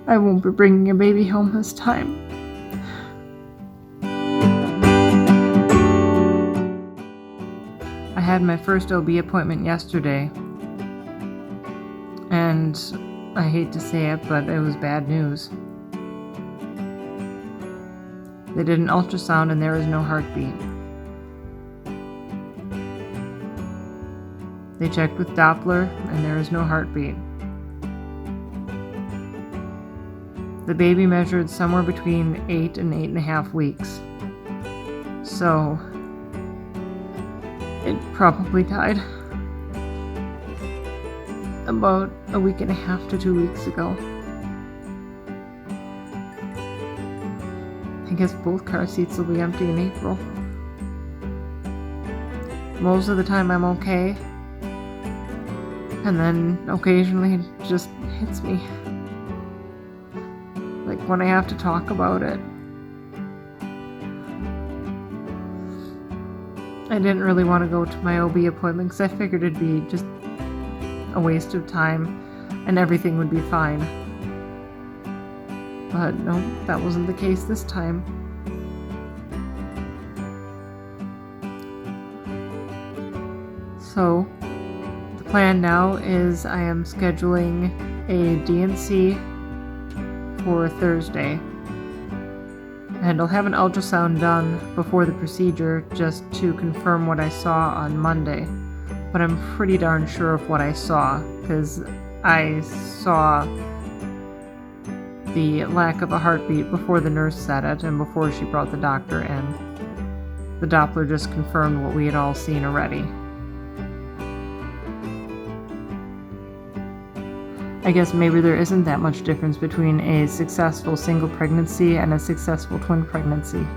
I won't be bringing a baby home this time. I had my first OB appointment yesterday, and I hate to say it, but it was bad news. They did an ultrasound and there was no heartbeat. They checked with Doppler and there was no heartbeat. The baby measured somewhere between 8 and 8.5 weeks. So it probably died about a week and a half to 2 weeks ago. I guess both car seats will be empty in April. Most of the time I'm okay, and then occasionally it just hits me. Like when I have to talk about it. I didn't really want to go to my OB appointment because I figured it'd be just a waste of time and everything would be fine. But no, that wasn't the case this time. So, the plan now is I am scheduling a D&C for Thursday. And I'll have an ultrasound done before the procedure just to confirm what I saw on Monday. But I'm pretty darn sure of what I saw, because I saw the lack of a heartbeat before the nurse said it and before she brought the doctor in. The Doppler just confirmed what we had all seen already. I guess maybe there isn't that much difference between a successful single pregnancy and a successful twin pregnancy.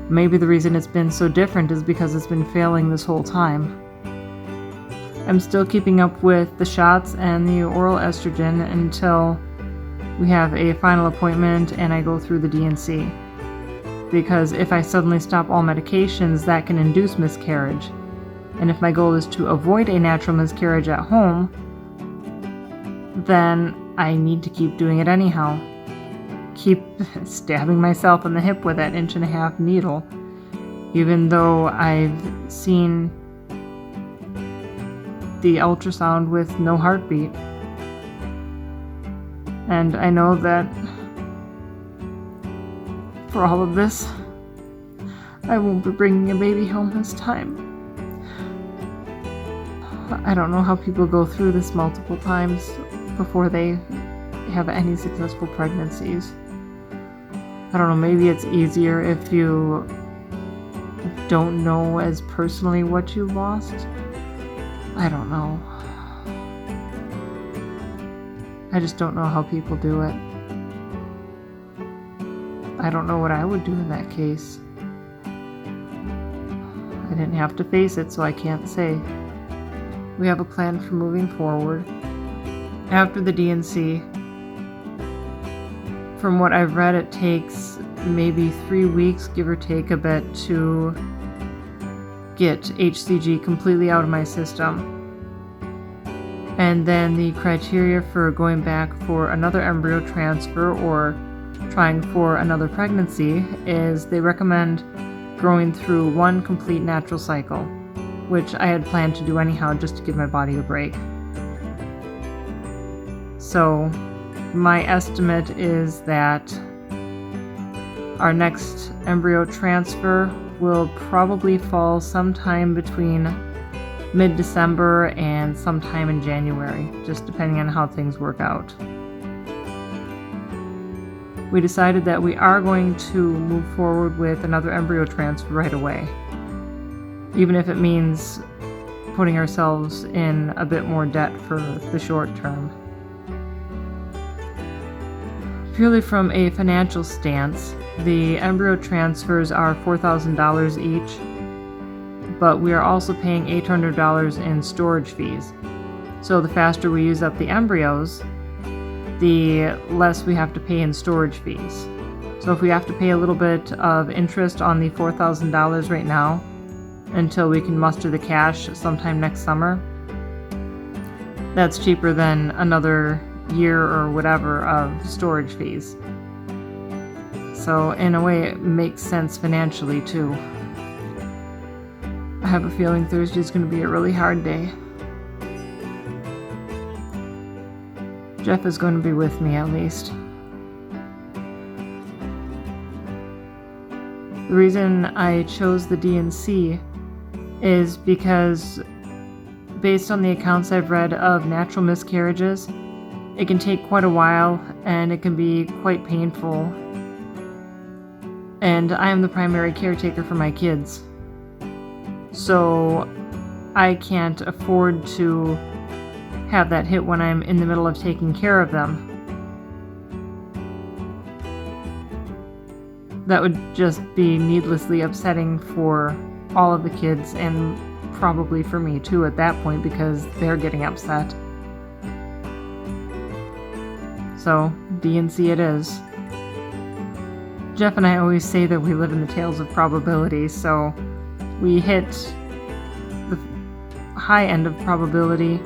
Maybe the reason it's been so different is because it's been failing this whole time. I'm still keeping up with the shots and the oral estrogen until we have a final appointment and I go through the D&C. Because if I suddenly stop all medications, that can induce miscarriage. And if my goal is to avoid a natural miscarriage at home, then I need to keep doing it anyhow. Keep stabbing myself in the hip with that 1.5-inch needle, even though I've seen the ultrasound with no heartbeat. And I know that for all of this, I won't be bringing a baby home this time. I don't know how people go through this multiple times before they have any successful pregnancies. I don't know, maybe it's easier if you don't know as personally what you lost. I don't know. I just don't know how people do it. I don't know what I would do in that case. I didn't have to face it, so I can't say. We have a plan for moving forward. After the D&C, from what I've read, it takes maybe 3 weeks, give or take a bit, to get HCG completely out of my system. And then the criteria for going back for another embryo transfer or trying for another pregnancy is they recommend going through 1 complete natural cycle, which I had planned to do anyhow just to give my body a break. So my estimate is that our next embryo transfer will probably fall sometime between mid-December and sometime in January, just depending on how things work out. We decided that we are going to move forward with another embryo transfer right away, even if it means putting ourselves in a bit more debt for the short term. Purely from a financial stance, the embryo transfers are $4,000 each, but we are also paying $800 in storage fees. So the faster we use up the embryos, the less we have to pay in storage fees. So if we have to pay a little bit of interest on the $4,000 right now until we can muster the cash sometime next summer, that's cheaper than another year or whatever of storage fees. So in a way, it makes sense financially too. I have a feeling Thursday's going to be a really hard day. Jeff is going to be with me at least. The reason I chose the D&C is because based on the accounts I've read of natural miscarriages, it can take quite a while and it can be quite painful. And I am the primary caretaker for my kids. So I can't afford to have that hit when I'm in the middle of taking care of them. That would just be needlessly upsetting for all of the kids and probably for me too at that point because they're getting upset. So D&C it is. Jeff and I always say that we live in the tales of probability, so we hit the high end of probability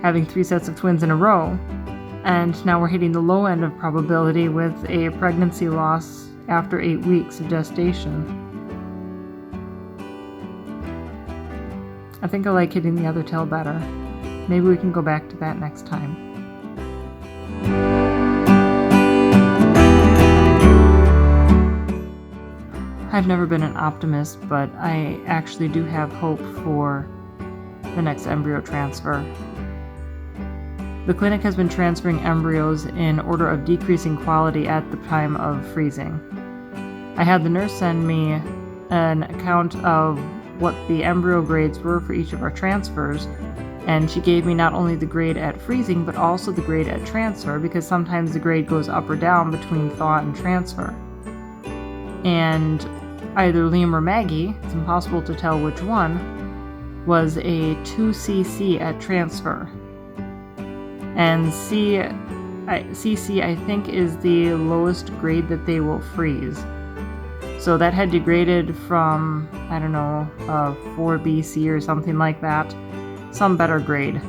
having 3 sets of twins in a row, and now we're hitting the low end of probability with a pregnancy loss after 8 weeks of gestation. I think I like hitting the other tail better. Maybe we can go back to that next time. I've never been an optimist, but I actually do have hope for the next embryo transfer. The clinic has been transferring embryos in order of decreasing quality at the time of freezing. I had the nurse send me an account of what the embryo grades were for each of our transfers, and she gave me not only the grade at freezing, but also the grade at transfer, because sometimes the grade goes up or down between thaw and transfer. And either Liam or Maggie, it's impossible to tell which one, was a 2cc at transfer. And CC, I think, is the lowest grade that they will freeze. So that had degraded from, 4BC or something like that. Some better grade.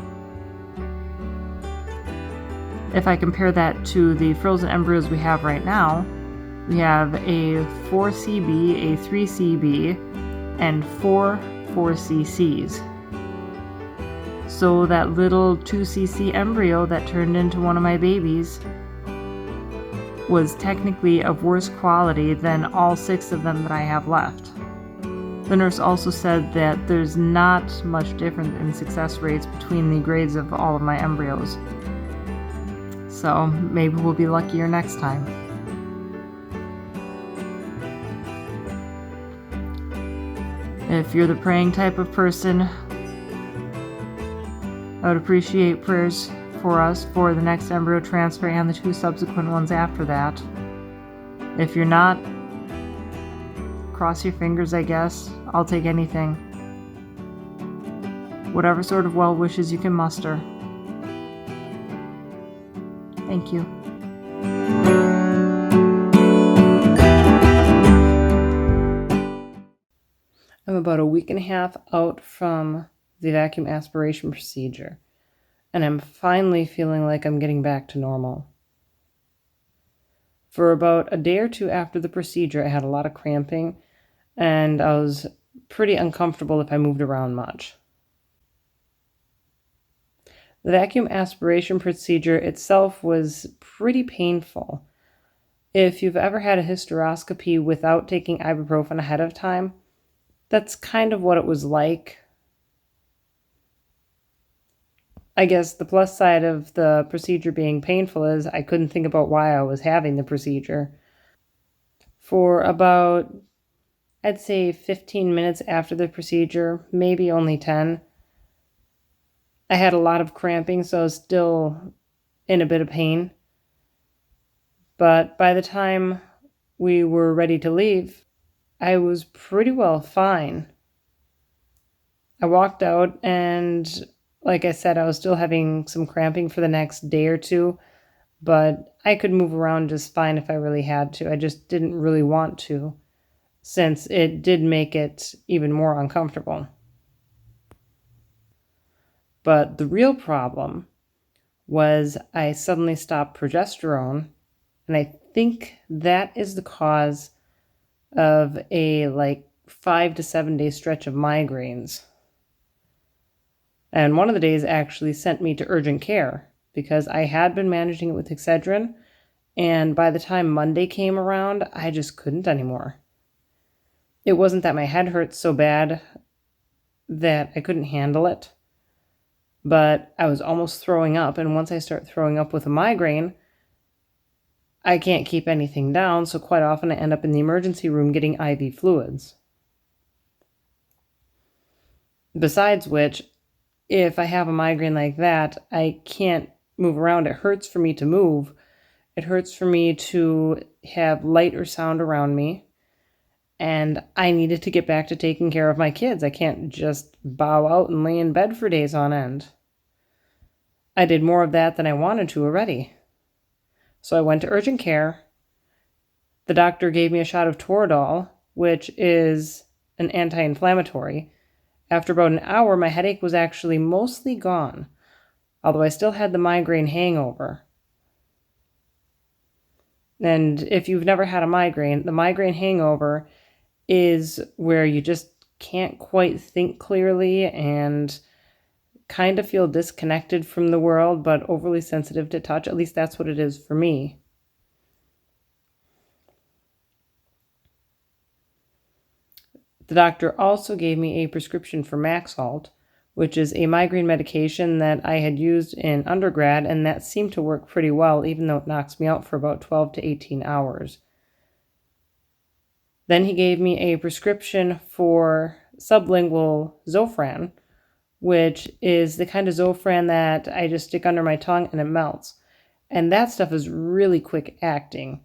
If I compare that to the frozen embryos we have right now, we have a 4CB, a 3CB, and 4CCs. So that little 2cc embryo that turned into one of my babies was technically of worse quality than all 6 of them that I have left. The nurse also said that there's not much difference in success rates between the grades of all of my embryos. So maybe we'll be luckier next time. If you're the praying type of person, I would appreciate prayers for us for the next embryo transfer and the 2 subsequent ones after that. If you're not, cross your fingers, I guess. I'll take anything. Whatever sort of well wishes you can muster. Thank you. I'm about a week and a half out from the vacuum aspiration procedure, and I'm finally feeling like I'm getting back to normal. For about a day or 2 after the procedure, I had a lot of cramping, and I was pretty uncomfortable if I moved around much. The vacuum aspiration procedure itself was pretty painful. If you've ever had a hysteroscopy without taking ibuprofen ahead of time, that's kind of what it was like. I guess the plus side of the procedure being painful is I couldn't think about why I was having the procedure. For about, I'd say 15 minutes after the procedure, maybe only 10, I had a lot of cramping, so I was still in a bit of pain. But by the time we were ready to leave, I was pretty well fine. I walked out and, like I said, I was still having some cramping for the next day or 2, but I could move around just fine if I really had to. I just didn't really want to, since it did make it even more uncomfortable. But the real problem was I suddenly stopped progesterone, and I think that is the cause of a 5 to 7 day stretch of migraines. And one of the days actually sent me to urgent care because I had been managing it with Excedrin, and by the time Monday came around, I just couldn't anymore. It wasn't that my head hurt so bad that I couldn't handle it, but I was almost throwing up, and once I start throwing up with a migraine, I can't keep anything down, so quite often I end up in the emergency room getting IV fluids. Besides which, if I have a migraine like that, I can't move around. It hurts for me to move. It hurts for me to have light or sound around me. And I needed to get back to taking care of my kids. I can't just bow out and lay in bed for days on end. I did more of that than I wanted to already. So I went to urgent care. The doctor gave me a shot of Toradol, which is an anti-inflammatory. After about an hour, my headache was actually mostly gone, although I still had the migraine hangover. And if you've never had a migraine, the migraine hangover is where you just can't quite think clearly and kind of feel disconnected from the world, but overly sensitive to touch. At least that's what it is for me. The doctor also gave me a prescription for Maxalt, which is a migraine medication that I had used in undergrad, and that seemed to work pretty well, even though it knocks me out for about 12 to 18 hours. Then he gave me a prescription for sublingual Zofran, which is the kind of Zofran that I just stick under my tongue and it melts. And that stuff is really quick acting.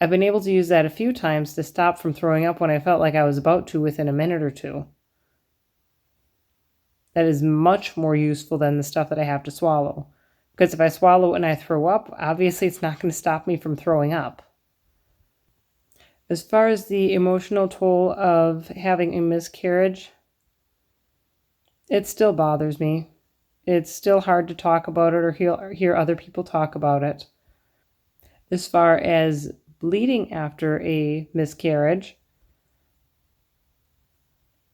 I've been able to use that a few times to stop from throwing up when I felt like I was about to within a minute or two. That is much more useful than the stuff that I have to swallow. Because if I swallow it and I throw up, obviously it's not going to stop me from throwing up. As far as the emotional toll of having a miscarriage, it still bothers me. It's still hard to talk about it or hear other people talk about it. As far as bleeding after a miscarriage,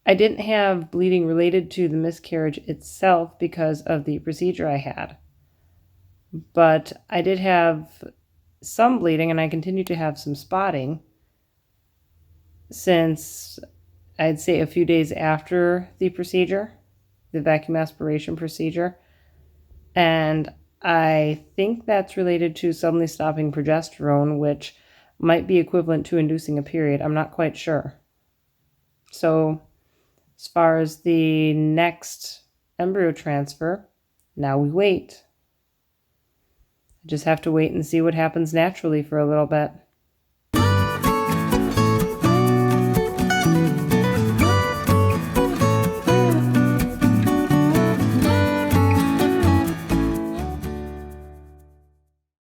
I didn't have bleeding related to the miscarriage itself because of the procedure I had. But I did have some bleeding, and I continued to have some spotting since I'd say a few days after the procedure, the vacuum aspiration procedure. And I think that's related to suddenly stopping progesterone, which might be equivalent to inducing a period. I'm not quite sure. So as far as the next embryo transfer, now we wait. I just have to wait and see what happens naturally for a little bit.